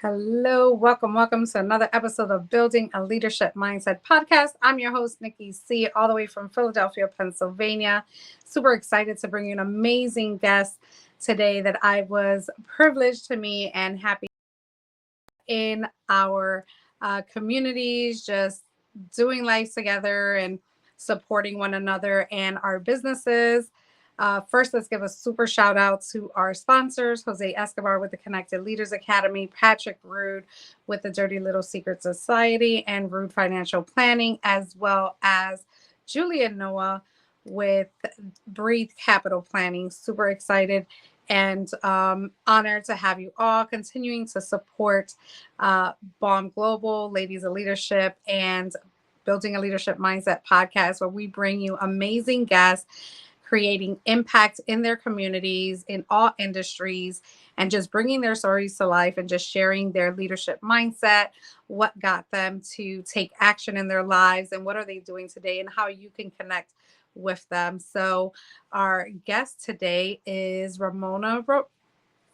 Hello, welcome to another episode of Building a Leadership Mindset podcast. I'm your host, Nikki C, all the way from Philadelphia, Pennsylvania. Super excited to bring you an amazing guest today that I was privileged to meet and happy in our communities, just doing life together and supporting one another and our businesses. First, let's give a super shout out to our sponsors, Jose Escobar with the Connected Leaders Academy, Patrick Rude with the Dirty Little Secret Society, and Rude Financial Planning, as well as Julia Noah with Breathe Capital Planning. Super excited and honored to have you all continuing to support Bomb Global, Ladies of Leadership, and Building a Leadership Mindset podcast, where we bring you amazing guests creating impact in their communities in all industries and just bringing their stories to life and just sharing their leadership mindset, what got them to take action in their lives and what are they doing today and how you can connect with them. So our guest today is Ramona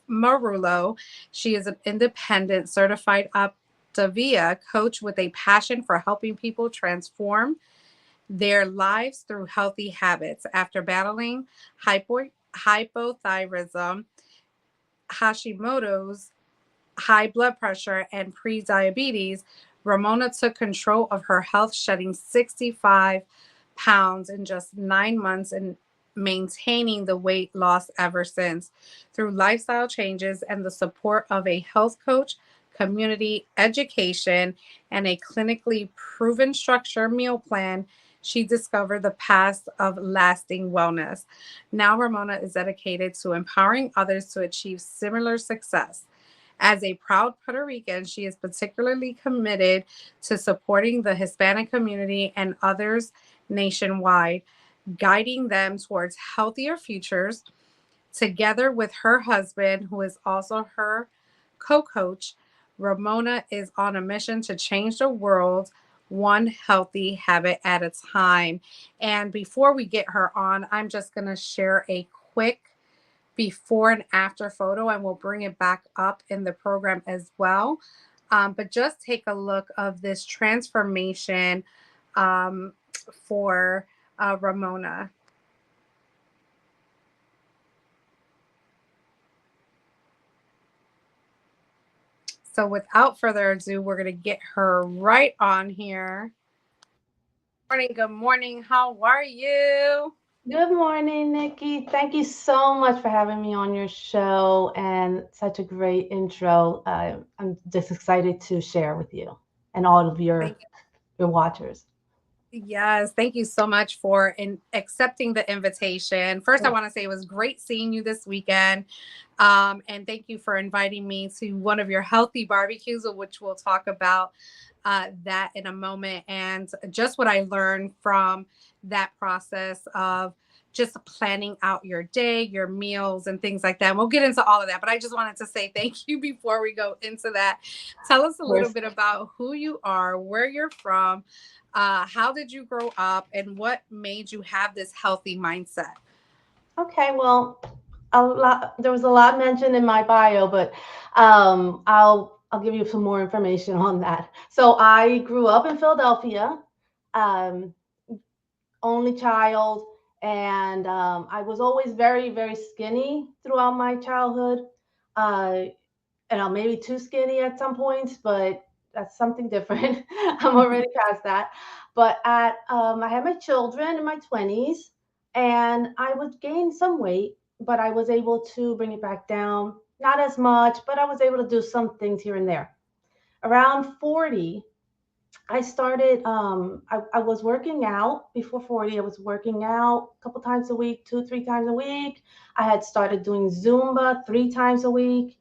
Marullo. She is an independent certified OPTAVIA coach with a passion for helping people transform their lives through healthy habits. After battling hypothyroidism, Hashimoto's, high blood pressure, and prediabetes, Ramona took control of her health, shedding 65 pounds in just 9 months and maintaining the weight loss ever since. Through lifestyle changes and the support of a health coach, community education, and a clinically proven structure meal plan, she discovered the path of lasting wellness. Now, Ramona is dedicated to empowering others to achieve similar success. As a proud Puerto Rican, she is particularly committed to supporting the Hispanic community and others nationwide, guiding them towards healthier futures. Together with her husband, who is also her co coach, Ramona is on a mission to change the world one healthy habit at a time. And before we get her on, I'm just going to share a quick before and after photo, and we'll bring it back up in the program as well. But just take a look of this transformation for Ramona. So without further ado, we're going to get her right on here. Morning, good morning. How are you? Good morning, Nikki. Thank you so much for having me on your show and such a great intro. I'm just excited to share with you and all of Thank your watchers. Yes, thank you so much for accepting the invitation. First, I want to say it was great seeing you this weekend. And thank you for inviting me to one of your healthy barbecues, of which we'll talk about that in a moment. And just what I learned from that process of just planning out your day, your meals, and things like that. And we'll get into all of that. But I just wanted to say thank you before we go into that. Tell us a Of little course. bit about who you are, where you're from, how did you grow up, and what made you have this healthy mindset? Okay, well, there was a lot mentioned in my bio, but I'll give you some more information on that. So I grew up in Philadelphia. Um, Only child, and I was always very, very skinny throughout my childhood. Uh, and I'm maybe too skinny at some points, but that's something different. I'm already past that. But I had my children in my 20s, and I would gain some weight, but I was able to bring it back down. Not as much, but I was able to do some things here and there. Around 40, I started, I was working out before 40. I was working out a couple times a week, 2, 3 times a week. I had started doing Zumba 3 times a week.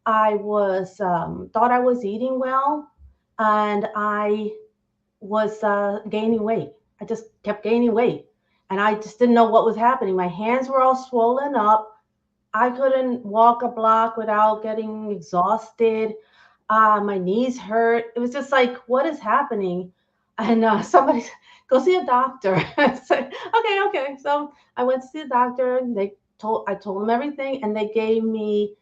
I was, thought I was eating well, and I was gaining weight. I just kept gaining weight, and I just didn't know what was happening. My hands were all swollen up. I couldn't walk a block without getting exhausted. My knees hurt. It was just like, what is happening? And somebody go see a doctor. I said, okay, okay. So I went to see a doctor. I told them everything, and they gave me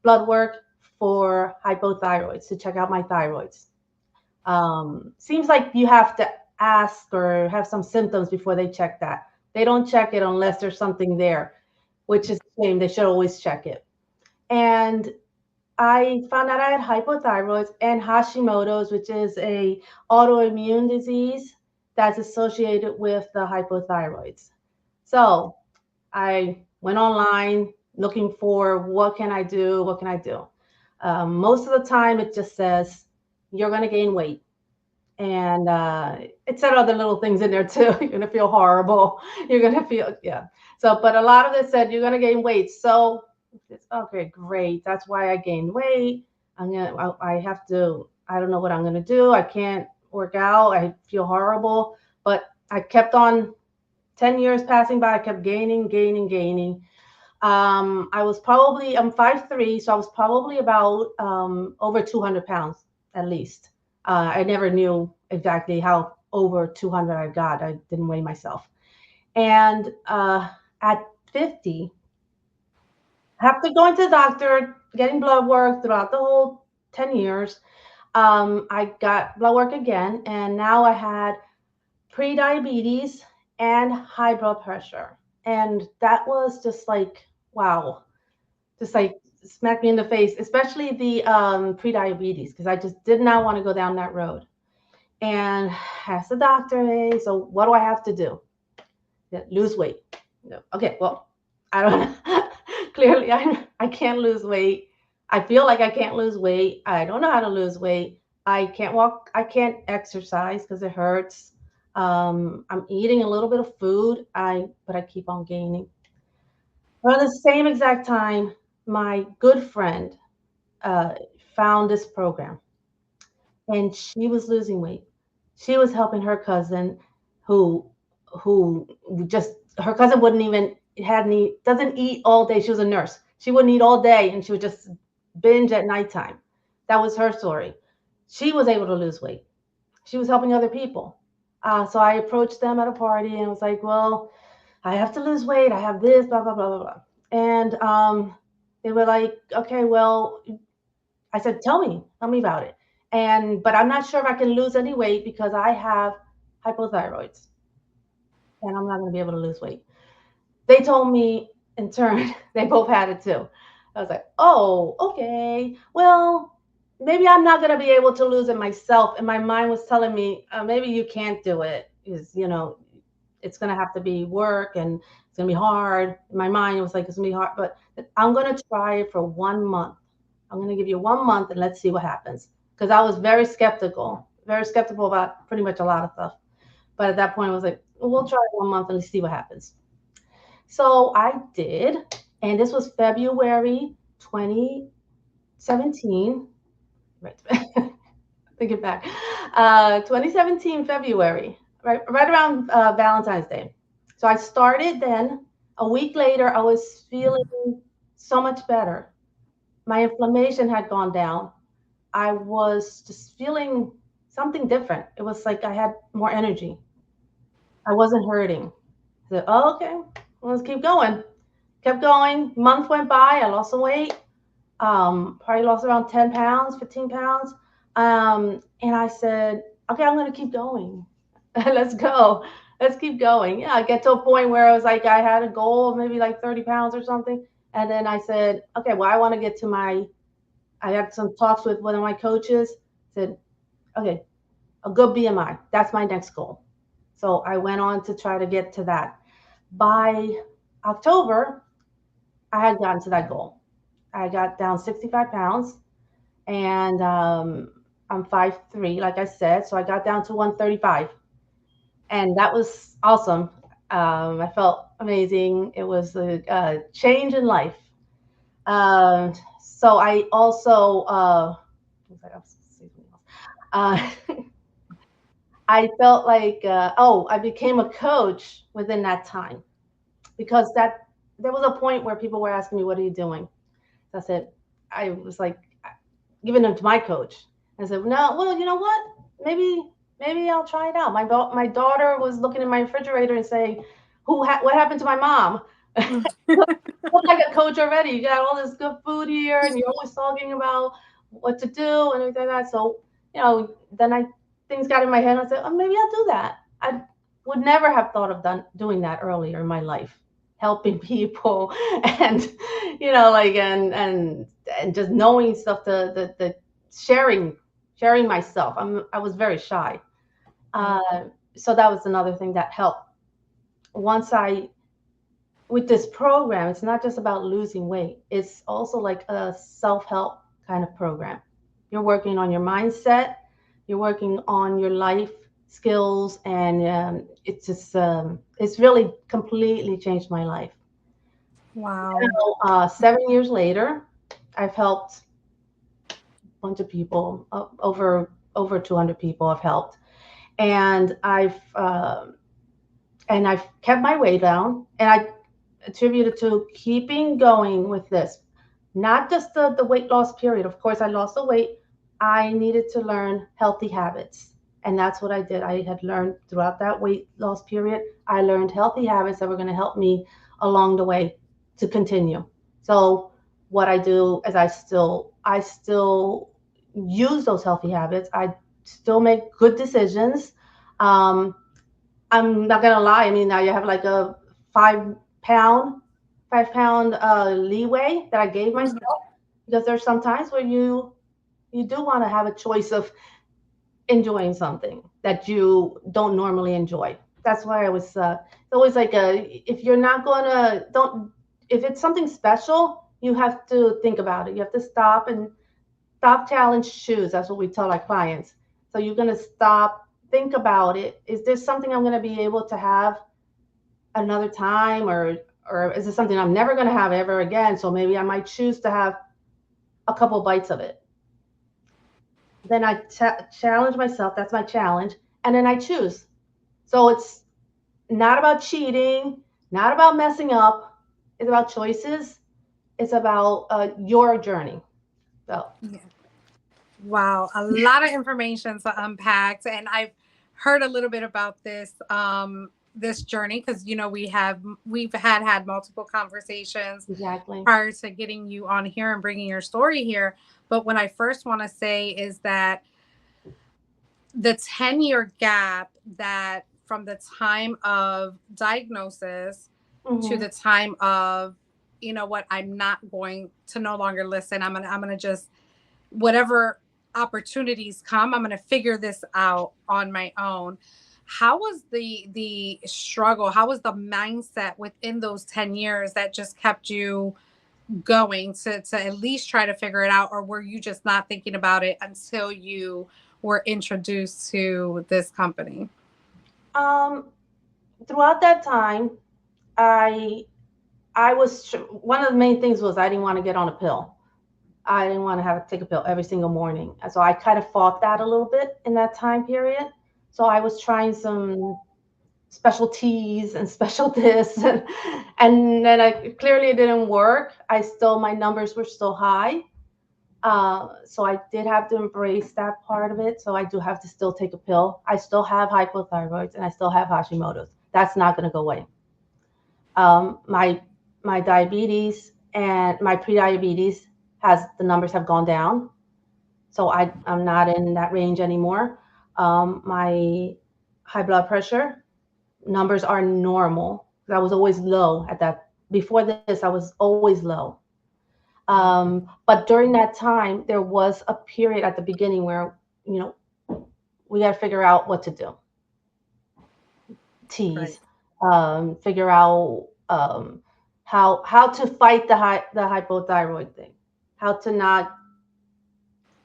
blood work for hypothyroids to check out my thyroids. Seems like you have to ask or have some symptoms before they check that. They don't check it unless there's something there, which is a shame. They should always check it. And I found out I had hypothyroids and Hashimoto's, which is a autoimmune disease that's associated with the hypothyroids. So I went online looking for what can I do? What can I do? Most of the time, it just says you're going to gain weight. And it said other little things in there too. You're going to feel horrible. You're going to feel, yeah. So, but a lot of it said you're going to gain weight. So, okay, great. That's why I gained weight. I have to, I don't know what I'm going to do. I can't work out. I feel horrible. But I kept on, 10 years passing by, I kept gaining. I'm 5'3", so I was probably about over 200 pounds at least. I never knew exactly how over 200 I got. I didn't weigh myself. And at 50, after going to the doctor, getting blood work throughout the whole 10 years, I got blood work again, and now I had prediabetes and high blood pressure. And that was just like, wow, just like smacked me in the face, especially the prediabetes, because I just did not want to go down that road. And I asked the doctor, hey, so what do I have to do? Yeah, lose weight. No. Okay, well, I don't clearly I can't lose weight. I feel like I can't lose weight. I don't know how to lose weight. I can't walk. I can't exercise because it hurts. I'm eating a little bit of food. But I keep on gaining. Around the same exact time, my good friend uh, found this program, and she was losing weight. She was helping her cousin, who who just her cousin wouldn't even had any doesn't eat all day. She was a nurse. She wouldn't eat all day, and she would just binge at nighttime. That was her story. She was able to lose weight. She was helping other people. So I approached them at a party and was like, well, I have to lose weight. I have this, blah, blah, blah, blah, blah. And they were like, okay, well, I said, tell me about it. But I'm not sure if I can lose any weight because I have hypothyroids and I'm not going to be able to lose weight. They told me in turn, they both had it too. I was like, oh, okay. Well, maybe I'm not going to be able to lose it myself. And my mind was telling me, maybe you can't do it. It's going to have to be work and it's going to be hard. In my mind, it was like, it's going to be hard, but I'm going to try it for 1 month. I'm going to give you 1 month and let's see what happens. Because I was very skeptical about pretty much a lot of stuff. But at that point, I was like, we'll try 1 month and let's see what happens. So I did. And this was February 2017. Right. Thinking back. 2017, February, right around Valentine's Day. So I started then. A week later, I was feeling so much better. My inflammation had gone down. I was just feeling something different. It was like I had more energy. I wasn't hurting. I said, oh, okay, well, let's keep going. Kept going. Month went by. I lost some weight. Probably lost around 10 pounds, 15 pounds. And I said, okay, I'm going to keep going. Let's go. Let's keep going. Yeah, I get to a point where I was like, I had a goal of maybe like 30 pounds or something. And then I said, okay, well, I want to get to I had some talks with one of my coaches, said, okay, a good BMI. That's my next goal. So I went on to try to get to that. By October, I had gotten to that goal. I got down 65 pounds and I'm 5'3", like I said. So I got down to 135 and that was awesome. I felt amazing. It was a change in life. So I also, I felt like, I became a coach within that time because there was a point where people were asking me, what are you doing? So I was like giving them to my coach. I said, no, well, you know what? Maybe I'll try it out. My daughter was looking in my refrigerator and saying, what happened to my mom? Look like a coach already. You got all this good food here, and you're always talking about what to do and everything like that. So, then things got in my head. And I said, oh, maybe I'll do that. I would never have thought of doing that earlier in my life, helping people, and and just knowing stuff. The sharing myself. I was very shy. So that was another thing that helped. Once I with this program, it's not just about losing weight. It's also like a self-help kind of program. You're working on your mindset, you're working on your life skills, and it's really completely changed my life. Wow. 7 years later, I've helped a bunch of people, over 200 people I've helped, and I've kept my weight down, and I attribute it to keeping going with this. Not just the weight loss period. Of course, I lost the weight. I needed to learn healthy habits. And that's what I did. I had learned throughout that weight loss period, I learned healthy habits that were going to help me along the way to continue. So what I do is I still use those healthy habits. I still make good decisions. Um, I'm not gonna lie. I mean, now you have like a 5 pound, 5 pound leeway that I gave myself, because there's some times where you do want to have a choice of enjoying something that you don't normally enjoy. That's why I was. It's always like if you're not gonna don't if it's something special, you have to think about it. You have to stop, challenge, choose. That's what we tell our clients. So you're gonna stop, think about it. Is this something I'm gonna be able to have another time, or is this something I'm never gonna have ever again? So maybe I might choose to have a couple bites of it. Then I challenge myself. That's my challenge, and then I choose. So it's not about cheating, not about messing up. It's about choices. It's about your journey. So Yeah. Wow, a lot of information to unpack, and I've heard a little bit about this journey because we've had multiple conversations exactly. prior to getting you on here and bringing your story here. But what I first want to say is that the 10-year gap, that from the time of diagnosis to Mm-hmm. the time of, what, I'm not going to no longer listen. I'm gonna just, whatever opportunities come, I'm gonna figure this out on my own. How was the struggle? How was the mindset within those 10 years that just kept you going to at least try to figure it out? Or were you just not thinking about it until you were introduced to this company? Um, Throughout that time, I I was one of the main things was I didn't want to get on a pill. I didn't want to have to take a pill every single morning. And so I kind of fought that a little bit in that time period. So I was trying some special teas and special this, and then clearly it didn't work. My numbers were still high. So I did have to embrace that part of it. So I do have to still take a pill. I still have hypothyroids and I still have Hashimoto's. That's not going to go away. My diabetes and my prediabetes the numbers have gone down, so I'm not in that range anymore. My high blood pressure numbers are normal. I was always low at that. Before this, I was always low. But during that time, there was a period at the beginning where we got to figure out what to do. Right. Tease, figure out how to fight the hypothyroid thing, how to not,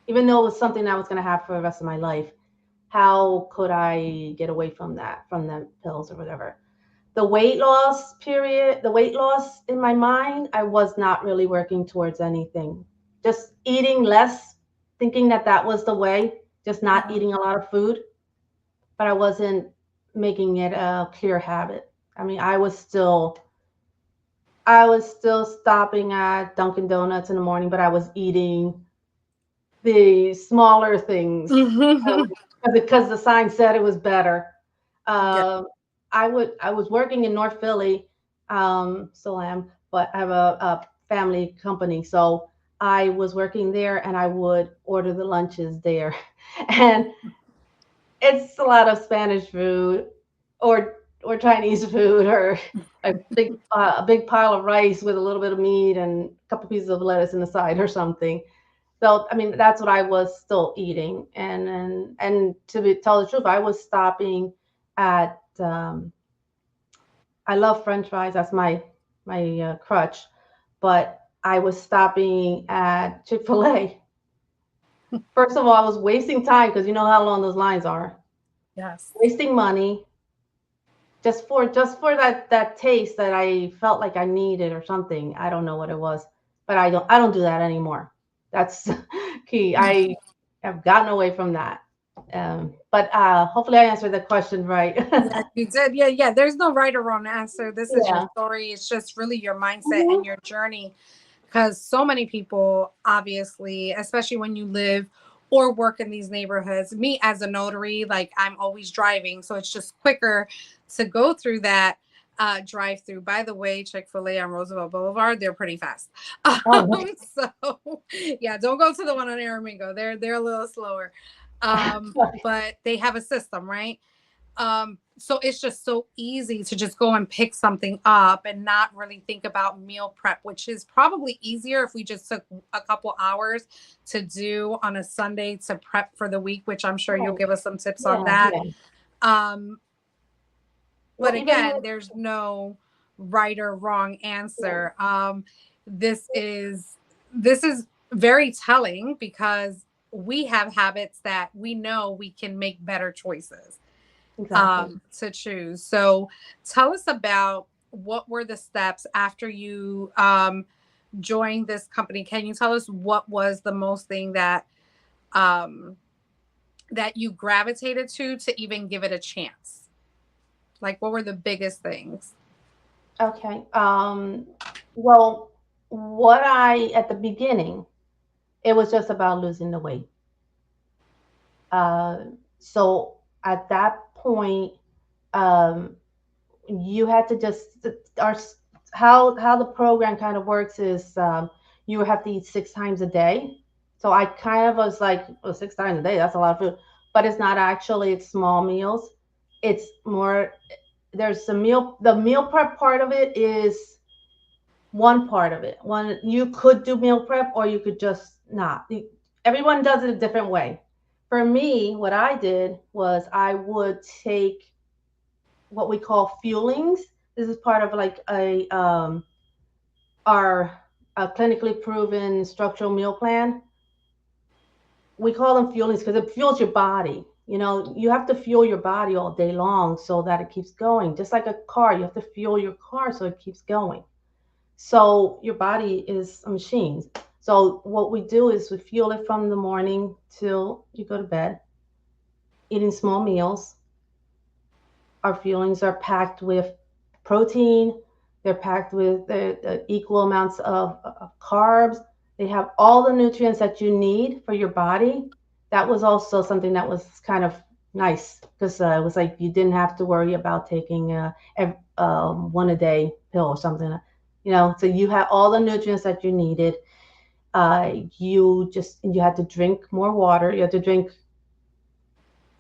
even though it was something I was going to have for the rest of my life, how could I get away from that, from the pills or whatever. The weight loss period, the weight loss in my mind, I was not really working towards anything. Just eating less, thinking that was the way, just not eating a lot of food, but I wasn't making it a clear habit. I mean, I was still stopping at Dunkin' Donuts in the morning, but I was eating the smaller things, because the sign said it was better. Yeah. Uh, I was working in North Philly, Still am, but I have a family company. So I was working there and I would order the lunches there. And it's a lot of Spanish food or Chinese food or a big pile of rice with a little bit of meat and a couple pieces of lettuce in the side or something. So I mean that's what I was still eating, and tell the truth, I was stopping at I love French fries. That's my crutch, but I was stopping at Chick-fil-A. First of all, I was wasting time because you know how long those lines are. Yes. Wasting money just for that taste that I felt like I needed or something. I don't know what it was, but I don't do that anymore. That's key. I have gotten away from that. But hopefully I answered the question right. Yeah, you did. Yeah, yeah. There's no right or wrong answer. This is your Yeah. story. It's just really your mindset Mhm. and your journey. Because so many people, obviously, especially when you live or work in these neighborhoods, me as a notary, like I'm always driving. So it's just quicker to go through that drive through. By the way, Chick-fil-A on Roosevelt Boulevard, they're pretty fast. Oh, So yeah, don't go to the one on Aramingo. They're a little slower. But they have a system, right? So it's just so easy to just go and pick something up and not really think about meal prep, which is probably easier if we just took a couple hours to do on a Sunday to prep for the week, which I'm sure you'll right. give us some tips on Yeah, that. yeah. Um, but Well, even again, with there's no right or wrong yeah, answer. This is this is very telling because we have habits that we know we can make better choices exactly. to choose. So tell us about what were the steps after you joined this company. Can you tell us what was the most thing um, that you gravitated to even give it a chance? Like, what were the biggest things? Okay. Well, what I at the beginning, it was just about losing the weight. Uh, so at that point, um, you had to just our how the program kind of works is you have to eat 6 times a day. So I kind of was like, well, 6 times a day, that's a lot of food, but it's not actually. It's small meals. It's more. There's the meal prep part of it is one part of it. One, you could do meal prep or you could just not. Everyone does it a different way. For me, what I did was I would take what we call fuelings. This is part of like our clinically proven structural meal plan. We call them fuelings because it fuels your body. You know, you have to fuel your body all day long so that it keeps going. Just like a car, you have to fuel your car so it keeps going. So your body is a machine. So what we do is we fuel it from the morning till you go to bed, eating small meals. Our fuelings are packed with protein. They're packed with the equal amounts of carbs. They have all the nutrients that you need for your body. That was also something that was kind of nice because it was like you didn't have to worry about taking one a day pill or something. You know, so you had all the nutrients that you needed. You had to drink more water. You had to drink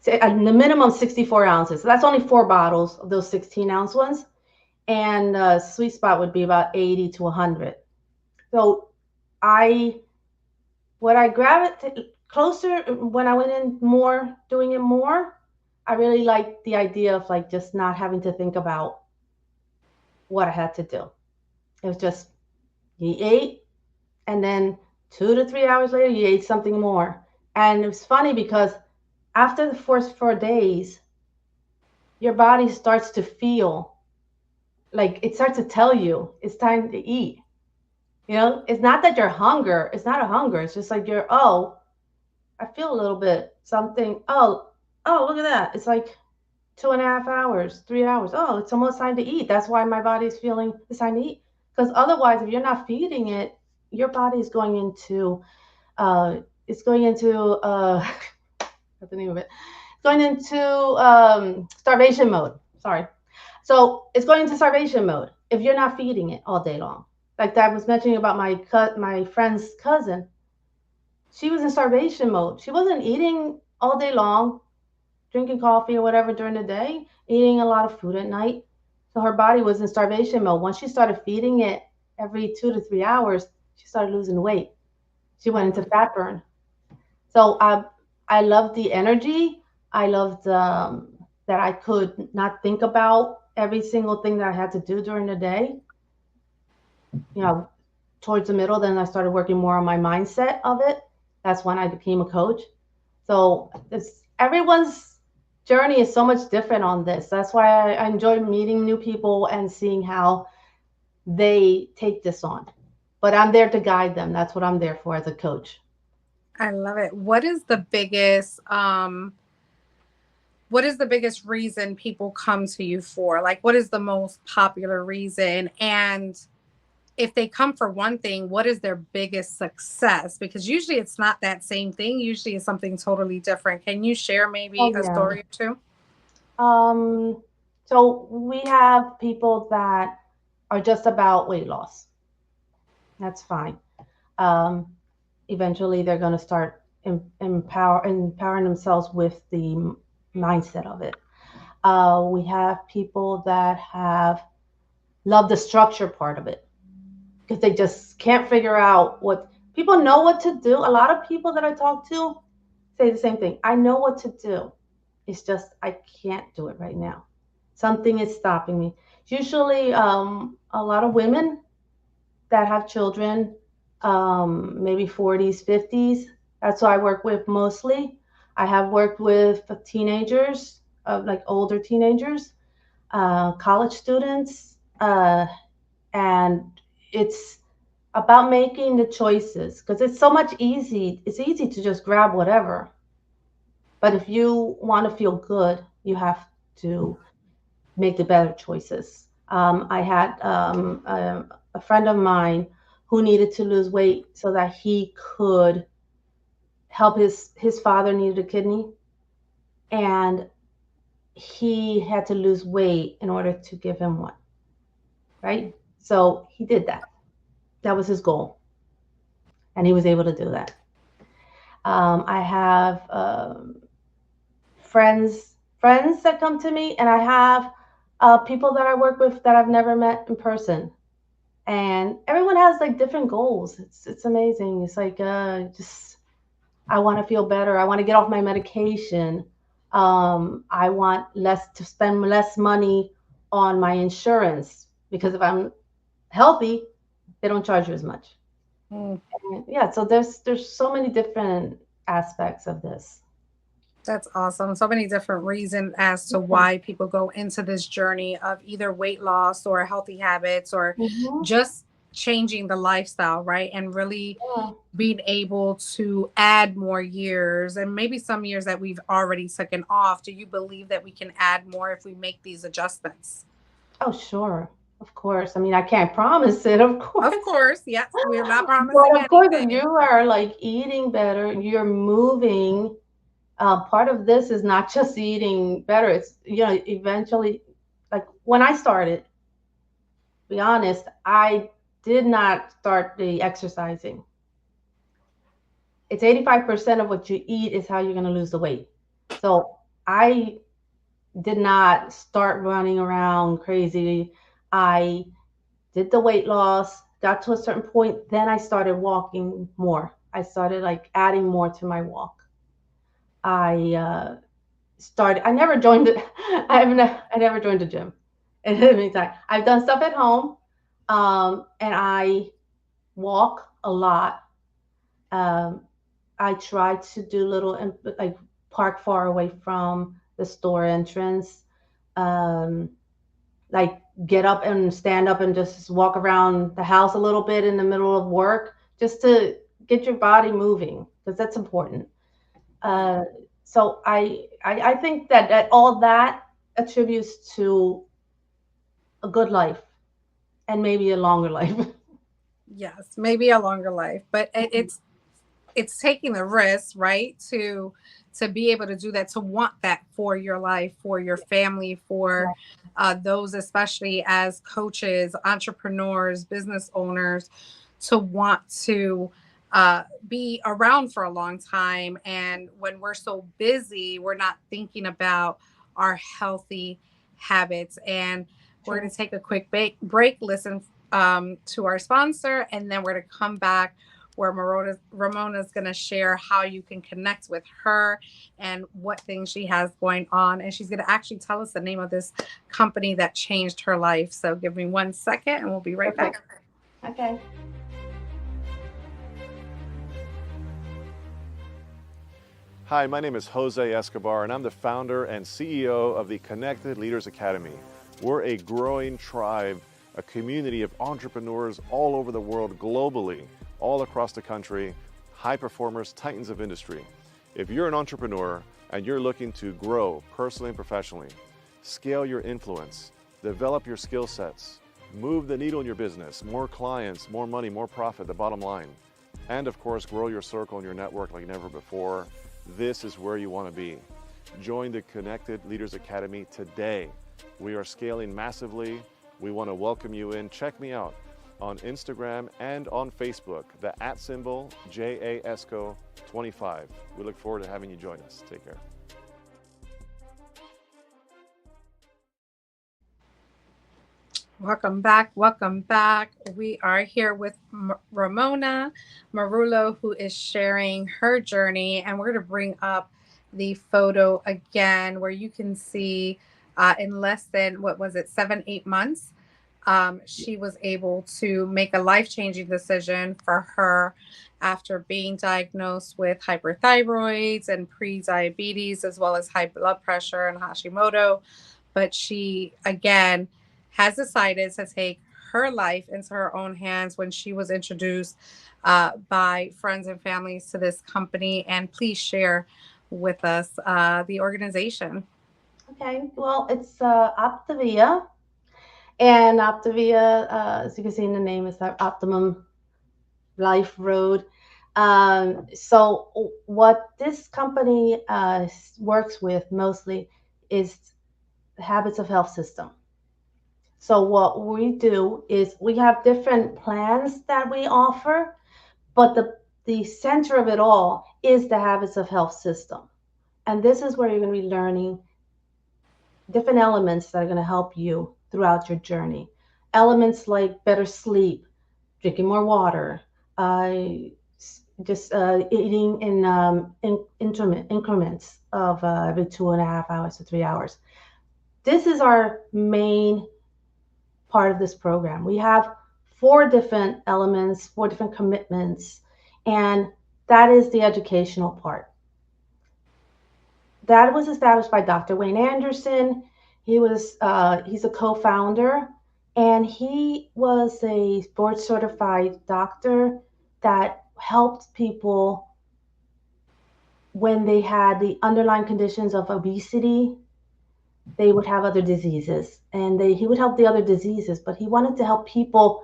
at the minimum 64 ounces. So that's only 4 bottles of those 16-ounce ones. And sweet spot would be about 80 to 100. So I, what I gravitated closer when I went in more, doing it more, I really liked the idea of like just not having to think about what I had to do. It was just you ate, and then 2 to 3 hours later, you ate something more. And it was funny because after the first 4 days, your body starts to feel like it starts to tell you it's time to eat. You know, it's not that you're hunger. It's not a hunger. It's just like oh, I feel a little bit something. Oh, look at that. It's like 2.5 hours, 3 hours. Oh, it's almost time to eat. That's why my body's feeling it's time to eat. Because otherwise, if you're not feeding it, your body's going into, uh, it's going into, what's the name of it? It's going into starvation mode. Sorry. So it's going into starvation mode if you're not feeding it all day long. Like that I was mentioning about my friend's cousin. She was in starvation mode. She wasn't eating all day long, drinking coffee or whatever during the day, eating a lot of food at night. So her body was in starvation mode. Once she started feeding it every 2 to 3 hours, she started losing weight. She went into fat burn. So I loved the energy. I loved that I could not think about every single thing that I had to do during the day. You know, towards the middle, then I started working more on my mindset of it. That's when I became a coach. So it's everyone's journey is so much different on this. That's why I enjoy meeting new people and seeing how they take this on. But I'm there to guide them. That's what I'm there for as a coach. I love it. What is the biggest reason people come to you for? Like, what is the most popular reason? And if they come for one thing, what is their biggest success? Because usually it's not that same thing. Usually it's something totally different. Can you share maybe Oh a yeah. story or two? Um, so we have people that are just about weight loss. That's fine. Um, Eventually, they're going to start empowering themselves with the mindset of it. We have people that have love the structure part of it because they just can't figure out what people know what to do. A lot of people that I talk to say the same thing. I know what to do. It's just I can't do it right now. Something is stopping me. It's usually a lot of women that have children, maybe 40s, 50s. That's what I work with mostly. I have worked with teenagers, like older teenagers, college students, and it's about making the choices because it's so much easy. It's easy to just grab whatever, but if you want to feel good, you have to make the better choices. I had a friend of mine who needed to lose weight so that he could help his father needed a kidney, and he had to lose weight in order to give him one, right? So he did that. That was his goal, and he was able to do that. I have friends that come to me, and I have people that I work with that I've never met in person, and everyone has like different goals. It's amazing. It's like just I want to feel better. I want to get off my medication. I want less to spend less money on my insurance because if I'm healthy, they don't charge you as much. Mm, And yeah, so there's so many different aspects of this. that's awesome. So many different reasons as to why people go into this journey of either weight loss or healthy habits or Mm-hmm. just changing the lifestyle, right? And really Yeah. being able to add more years and maybe some years that we've already taken off. Do you believe that we can add more if we make these adjustments? Oh, sure. Of course. I mean, I can't promise it, of Of course. course, yes, we're not promising But of course, if anything. you are like eating better, you're moving. Part of this is not just eating better. It's, eventually, like when I started, be honest, I did not start the exercising. It's 85% of what you eat is how you're going to lose the weight. So I did not start running around crazy. I did the weight loss, got to a certain point, then I started walking more. I started like adding more to my walk. I started. I never joined it. I never joined the gym. At any time, I've done stuff at home, and I walk a lot. Um, I try to do little like park far away from the store entrance. Um, like get up and stand up and just walk around the house a little bit in the middle of work just to get your body moving because that's important. Uh, so I think that all that attributes to a good life and maybe a longer life. Yes, maybe a longer life, but it's taking the risk, right, to to be able to do that, to want that for your life, for your family, for those, especially as coaches, entrepreneurs, business owners, to want to be around for a long time. And when we're so busy, we're not thinking about our healthy habits. And we're going True. to take a quick break, listen to our sponsor, and then we're going to come back where Ramona is going to share how you can connect with her and what things she has going on. And she's going to actually tell us the name of this company that changed her life. So give me 1 second and we'll be right Perfect. back. Okay. Hi, my name is Jose Escobar, and I'm the founder and CEO of the Connected Leaders Academy. We're a growing tribe, a community of entrepreneurs all over the world, globally, all across the country, high performers, titans of industry. If you're an entrepreneur and you're looking to grow personally and professionally, scale your influence, develop your skill sets, move the needle in your business, more clients, more money, more profit, the bottom line, and of course, grow your circle and your network like never before, this is where you want to be. Join the Connected Leaders Academy today. We are scaling massively. We want to welcome you in. Check me out on Instagram and on Facebook, the @ JAESCO25. We look forward to having you join us. Take care. Welcome back. Welcome back. We are here with Ramona Marullo, who is sharing her journey. And we're going to bring up the photo again where you can see in less than, what was it, 7-8 months, she was able to make a life-changing decision for her after being diagnosed with hyperthyroids and pre-diabetes, as well as high blood pressure and Hashimoto. But she, again, has decided to take her life into her own hands when she was introduced by friends and families to this company. And please share with us the organization. Okay. Well, it's OPTAVIA, and OPTAVIA, as you can see in the name, is our Optimum Life Road. So what this company works with mostly is the habits of health system. So what we do is we have different plans that we offer, but the center of it all is the habits of health system. And this is where you're going to be learning different elements that are going to help you throughout your journey. Elements like better sleep, drinking more water, just eating in increments of every 2.5 hours to 3 hours. This is our main part of this program. We have 4 different elements, 4 different commitments, and that is the educational part. That was established by Dr. Wayne Anderson. He's a co-founder, and he was a board certified doctor that helped people when they had the underlying conditions of obesity. They would have other diseases, and he would help the other diseases, but he wanted to help people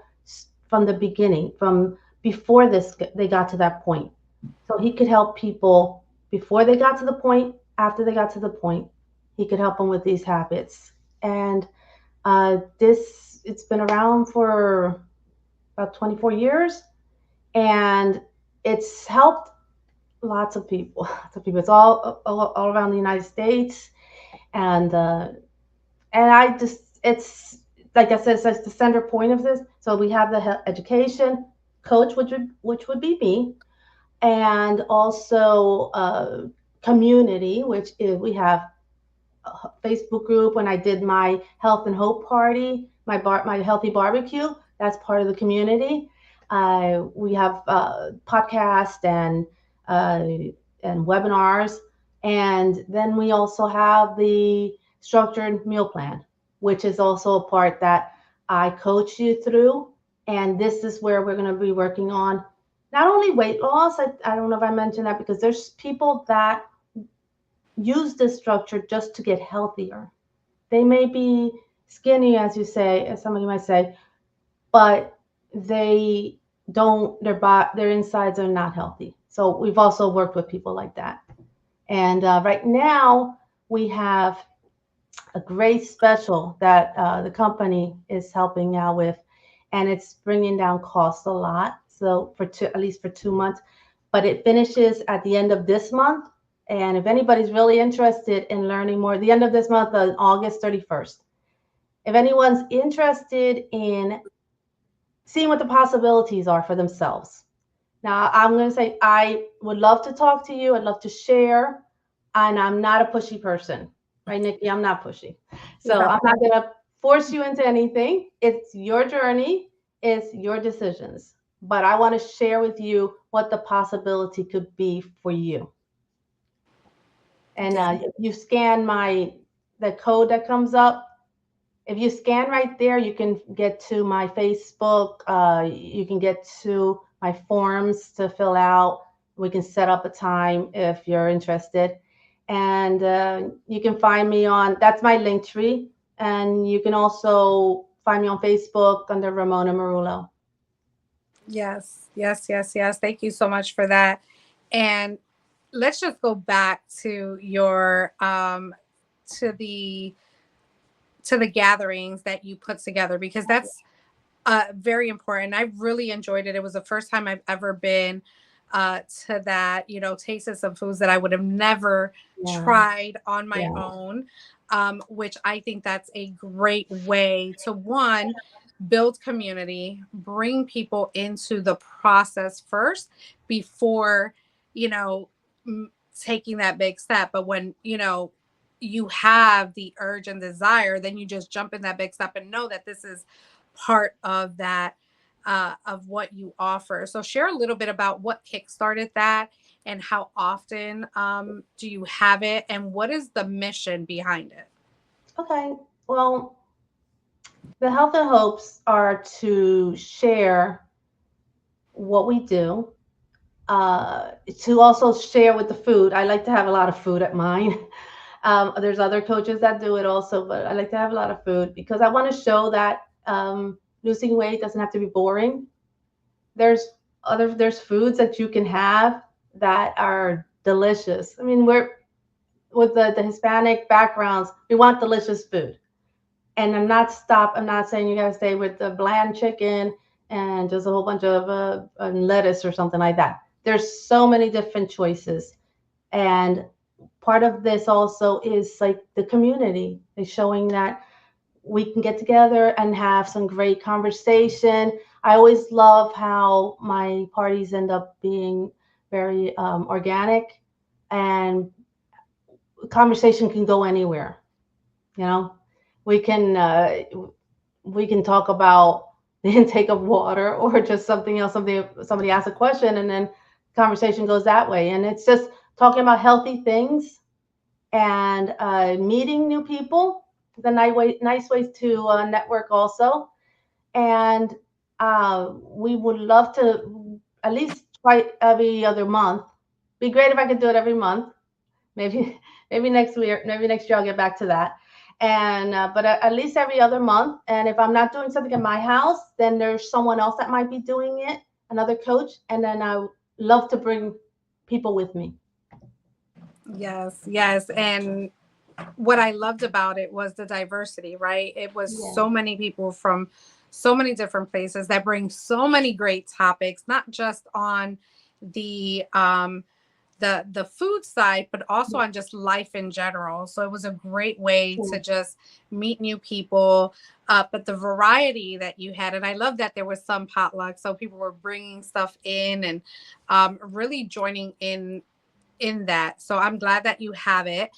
from the beginning, from before they got to that point. So he could help people before they got to the point, after they got to the point. He could help them with these habits. And it's been around for about 24 years, and it's helped lots of people. Lots of people. It's all around the United States, and it's like I said, it's the center point of this. So we have the education coach, which would be me, and also community, which is, we have a Facebook group. When I did my health and hope party, my healthy barbecue, that's part of the community. We have podcast and webinars, and then we also have the structured meal plan, which is also a part that I coach you through. And this is where we're going to be working on not only weight loss. I don't know if I mentioned that, because there's people that use this structure just to get healthier. They may be skinny, as you say, as somebody might say, but they don't, their insides are not healthy. So we've also worked with people like that. And right now we have a great special that the company is helping out with, and it's bringing down costs a lot. So at least for 2 months, but it finishes at the end of this month. And if anybody's really interested in learning more, the end of this month on August 31st, if anyone's interested in seeing what the possibilities are for themselves. Now, I'm going to say I would love to talk to you. I'd love to share. And I'm not a pushy person, right, Nikki? I'm not pushy. So I'm not going to force you into anything. It's your journey. It's your decisions. But I want to share with you what the possibility could be for you. And if you scan the code that comes up, if you scan right there, you can get to my Facebook. You can get to my forms to fill out. We can set up a time if you're interested. And you can find me that's my link tree. And you can also find me on Facebook under Ramona Marullo. Yes. Thank you so much for that. And let's just go back to your to the gatherings that you put together, because that's very important. I really enjoyed it. It was the first time I've ever been to that, tasted some foods that I would have never tried on my own, which I think that's a great way to, one, build community, bring people into the process first before, taking that big step. But when, you have the urge and desire, then you just jump in that big step and know that this is part of that, of what you offer. So share a little bit about what kickstarted that and how often do you have it, and what is the mission behind it? Okay. Well, the Health and Hopes are to share what we do, to also share with the food. I like to have a lot of food at mine. There's other coaches that do it also, but I like to have a lot of food because I want to show that losing weight doesn't have to be boring. There's foods that you can have that are delicious. I mean, we're with the Hispanic backgrounds, we want delicious food. And I'm not saying you gotta stay with the bland chicken and just a whole bunch of lettuce or something like that. There's so many different choices. And part of this also is like the community is showing that we can get together and have some great conversation. I always love how my parties end up being very organic, and conversation can go anywhere. We can talk about the intake of water or just something else. Somebody asks a question and then conversation goes that way. And it's just talking about healthy things and meeting new people. The nice ways to network also. And we would love to at least try every other month. Be great if I could do it every month. Maybe next year. Maybe next year I'll get back to that. And but at least every other month. And if I'm not doing something in my house, then there's someone else that might be doing it, another coach. And then I love to bring people with me. Yes. And what I loved about it was the diversity, right? It was so many people from so many different places that bring so many great topics, not just on the food side, but also on just life in general. So it was a great way to just meet new people. But the variety that you had, and I love that there was some potluck, so people were bringing stuff in and really joining in that. So I'm glad that you have it.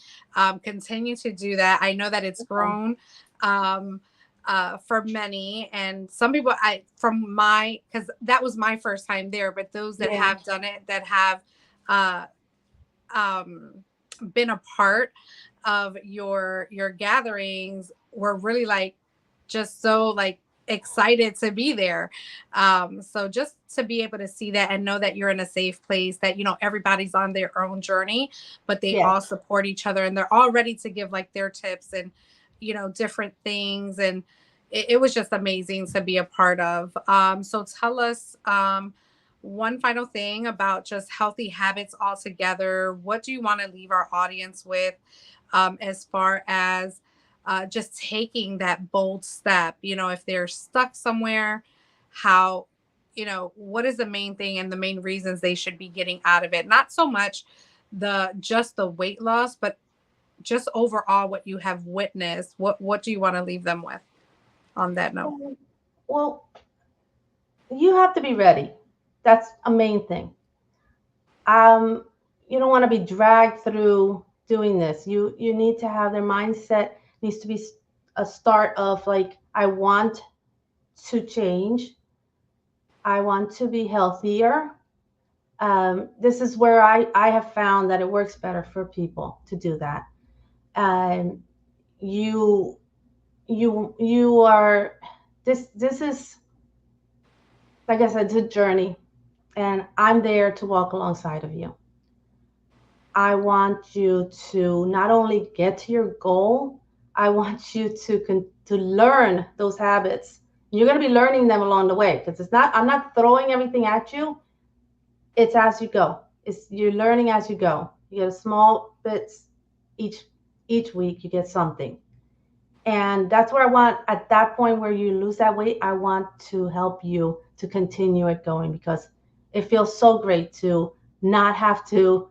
Continue to do that. I know that it's grown for many, and some people because that was my first time there, but those that have done it, that have been a part of your gatherings, were really just so excited to be there. So just to be able to see that and know that you're in a safe place, that everybody's on their own journey, but they all support each other, and they're all ready to give their tips and different things. And it was just amazing to be a part of. So tell us, one final thing about just healthy habits altogether. What do you want to leave our audience with, as far as just taking that bold step? If they're stuck somewhere, how, what is the main thing and the main reasons they should be getting out of it? Not so much just the weight loss, but just overall what you have witnessed. What do you want to leave them with on that note? Well, you have to be ready. That's a main thing. You don't want to be dragged through doing this. You need to have their mindset needs to be a start of like, I want to change. I want to be healthier. This is where I have found that it works better for people to do that. You are this is, like I said, it's a journey, and I'm there to walk alongside of you. I want you to not only get to your goal, I want you to learn those habits. You're going to be learning them along the way, because I'm not throwing everything at you. It's as you go. You're learning as you go. You get small bits each week. You get something. And that's where I want, at that point where you lose that weight, I want to help you to continue it going, because it feels so great to not have to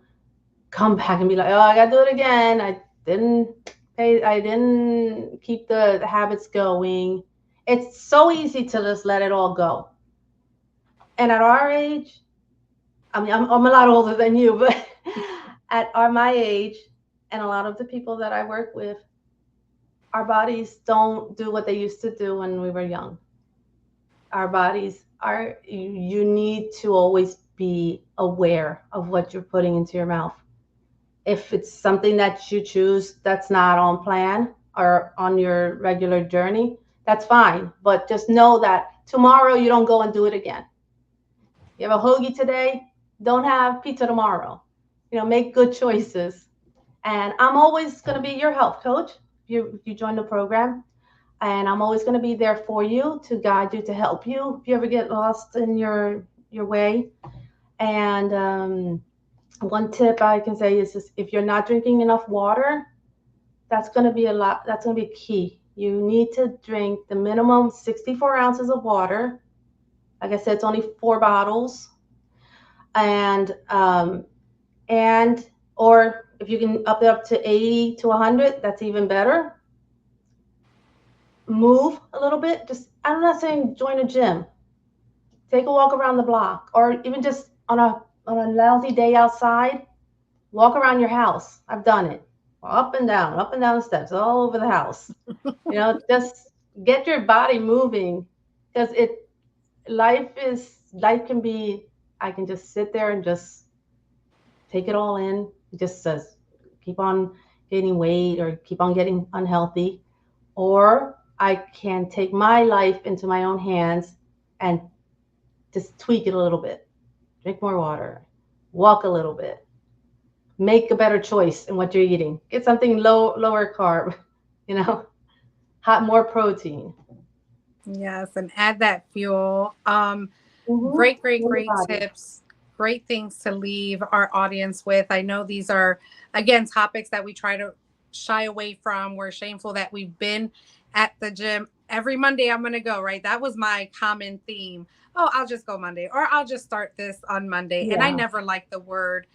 come back and be like, oh, I gotta do it again. I didn't keep the habits going. It's so easy to just let it all go. And at our age, I mean, I'm a lot older than you, but at my age, and a lot of the people that I work with, our bodies don't do what they used to do when we were young. Our bodies you need to always be aware of what you're putting into your mouth. If it's something that you choose that's not on plan or on your regular journey, that's fine. But just know that tomorrow you don't go and do it again. You have a hoagie today, don't have pizza tomorrow. Make good choices. And I'm always going to be your health coach. You join the program, and I'm always going to be there for you, to guide you, to help you if you ever get lost in your way. And one tip I can say is just, if you're not drinking enough water, that's going to be key. You need to drink the minimum 64 ounces of water. Like I said, it's only 4 bottles. And or if you can up it up to 80 to 100, that's even better. Move a little bit. I'm not saying join a gym. Take a walk around the block, or even just on a lousy day outside, walk around your house. I've done it. Up and down the steps, all over the house. Just get your body moving, because life can be, I can just sit there and just take it all in. It just says keep on gaining weight or keep on getting unhealthy, or I can take my life into my own hands and just tweak it a little bit. Drink more water, walk a little bit, make a better choice in what you're eating. Get something lower carb, more protein. Yes, and add that fuel. Great tips. Great things to leave our audience with. I know these are, again, topics that we try to shy away from. We're shameful that we've been at the gym. Every Monday I'm going to go, right? That was my common theme. Oh, I'll just go Monday, or I'll just start this on Monday. Yeah. And I never liked the word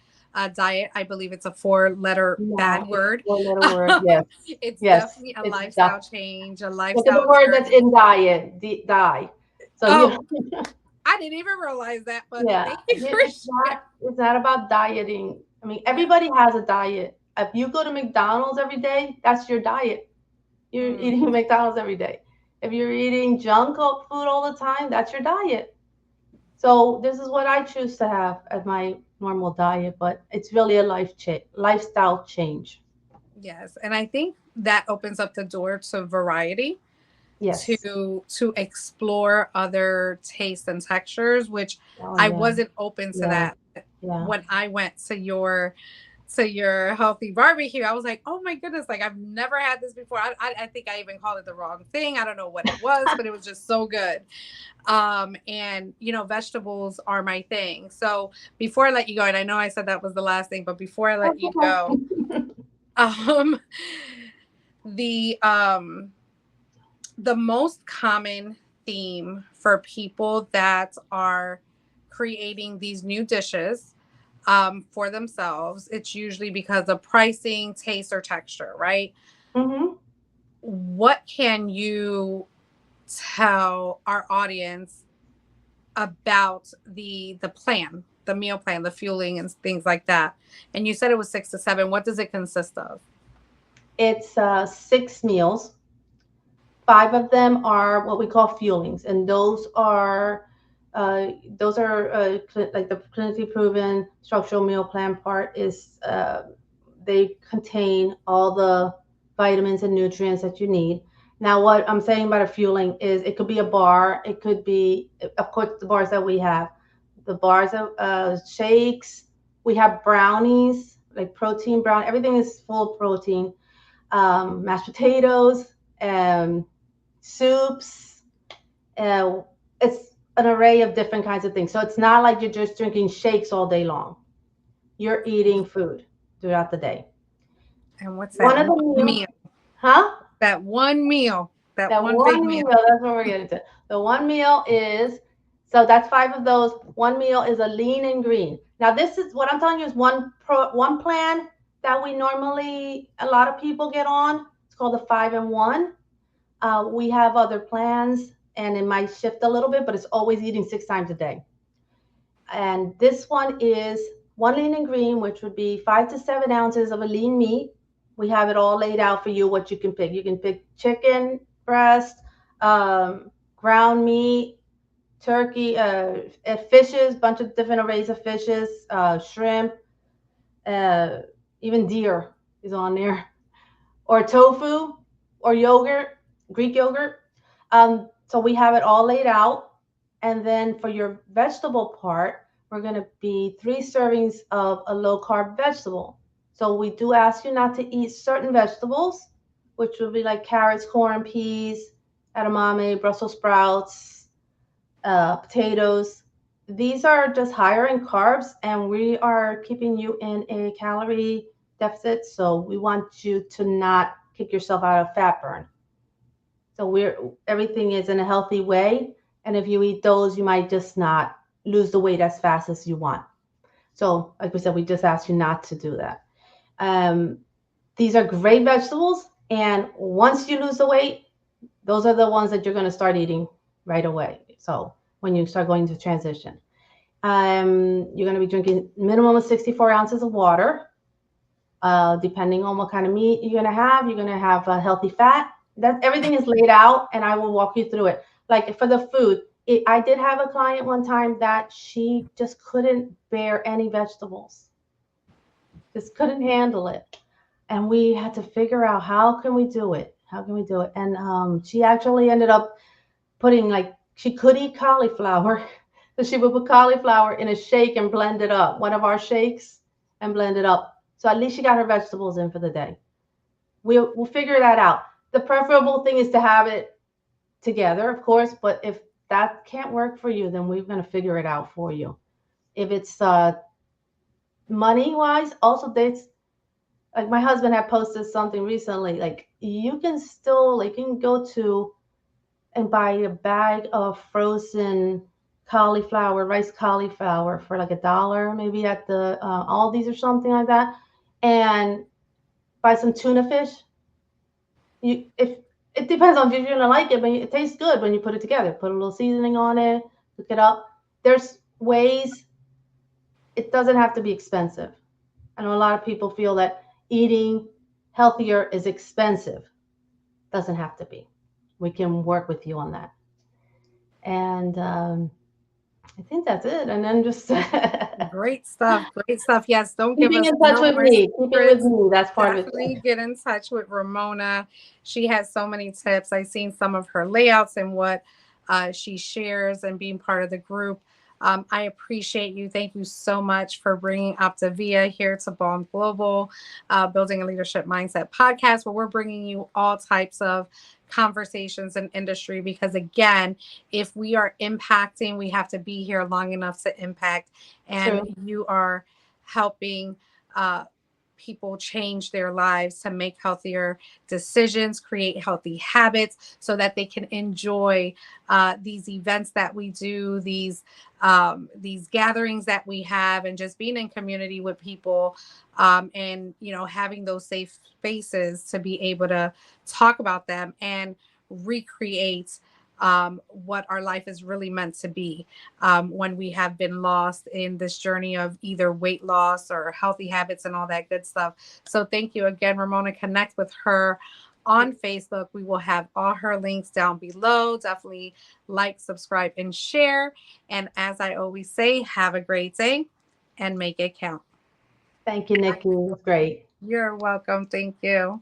diet. I believe it's a 4-letter bad word. 4-letter word, yes. It's definitely a lifestyle change, a lifestyle. Look at the word that's in diet, die. So I didn't even realize that, but yeah, it's not about dieting. I mean, everybody has a diet. If you go to McDonald's every day, that's your diet. You're eating McDonald's every day. If you're eating junk food all the time, that's your diet. So this is what I choose to have as my normal diet, but it's really a lifestyle change. Yes, and I think that opens up the door to variety. Yes. To explore other tastes and textures, which I wasn't open to that when I went to your to your healthy barbecue. I was like, oh my goodness, like I've never had this before. I think I even called it the wrong thing. I don't know what it was, but it was just so good. And you know, vegetables are my thing. So before I let you go, and I know I said that was the last thing, but before I let you go, um, the most common theme for people that are creating these new dishes for themselves, it's usually because of pricing, taste, or texture, right? Mm-hmm. What can you tell our audience about the plan, the meal plan, the fueling, and things like that? And you said it was 6 to 7. What does it consist of? It's 6 meals. 5 of them are what we call fuelings, and like the clinically proven structural meal plan part is they contain all the vitamins and nutrients that you need. Now, what I'm saying about a fueling is it could be a bar, it could be, of course, the bars that we have, the bars of shakes. We have brownies, like protein brown. Everything is full of protein. Mashed potatoes, soups. It's an array of different kinds of things. So it's not like you're just drinking shakes all day long. You're eating food throughout the day. And what's One that of the one meals, meal? huh? That one meal, that That one big one meal. meal, that's what we're getting to. The one meal is, so that's 5 of those. One meal is a lean and green. Now, this is what I'm telling you is one plan that we normally, a lot of people get on. It's called the 5 and 1. We have other plans, and it might shift a little bit, but it's always eating 6 times a day. And this one is one lean and green, which would be 5 to 7 ounces of a lean meat. We have it all laid out for you, what you can pick. You can pick chicken breast, ground meat, turkey, fishes, bunch of different arrays of fishes, shrimp, even deer is on there, or tofu, or yogurt, Greek yogurt. So we have it all laid out. And then for your vegetable part, we're going to be 3 servings of a low carb vegetable. So we do ask you not to eat certain vegetables, which would be like carrots, corn, peas, edamame, Brussels sprouts, potatoes. These are just higher in carbs, and we are keeping you in a calorie deficit. So we want you to not kick yourself out of fat burn. So everything is in a healthy way. And if you eat those, you might just not lose the weight as fast as you want. So like we said, we just ask you not to do that. These are great vegetables. And once you lose the weight, those are the ones that you're going to start eating right away. So when you start going to transition, you're going to be drinking minimum of 64 ounces of water. Depending on what kind of meat you're going to have a healthy fat. That everything is laid out, and I will walk you through it. Like for the food, I did have a client one time that she just couldn't bear any vegetables, just couldn't handle it, and we had to figure out how can we do it. And she actually ended up putting, like, she could eat cauliflower, so she would put cauliflower in a shake and blend it up, one of our shakes, and blend it up. So at least she got her vegetables in for the day. We'll figure that out. The preferable thing is to have it together, of course, but if that can't work for you, then we're going to figure it out for you. If it's money-wise, also there's, like my husband had posted something recently, like you can go to and buy a bag of frozen cauliflower, rice cauliflower for like $1, maybe at the Aldi's or something like that, and buy some tuna fish. If it depends on if you're gonna like it, but it tastes good when you put it together. Put a little seasoning on it, cook it up. There's ways. It doesn't have to be expensive. I know a lot of people feel that eating healthier is expensive. Doesn't have to be. We can work with you on that. And I think that's it. And then just Great stuff. Great stuff. Yes, don't give keeping us in touch no with more me. Keeping with secrets. me. That's part of Definitely it. get in touch with Ramona. She has so many tips. I've seen some of her layouts and what she shares, and being part of the group. I appreciate you. Thank you so much for bringing OPTAVIA here to Balm Global, Building a Leadership Mindset podcast, where we're bringing you all types of conversations in industry, because again, if we are impacting, we have to be here long enough to impact. And True. you are helping people change their lives to make healthier decisions, create healthy habits, so that they can enjoy these events that we do, these gatherings that we have, and just being in community with people, and having those safe spaces to be able to talk about them and recreate what our life is really meant to be, when we have been lost in this journey of either weight loss or healthy habits and all that good stuff. So thank you again, Ramona. Connect with her on Facebook. We will have all her links down below. Definitely like, subscribe, and share. And as I always say, have a great day and make it count. Thank you, Nikki. It was great. You're welcome. Thank you.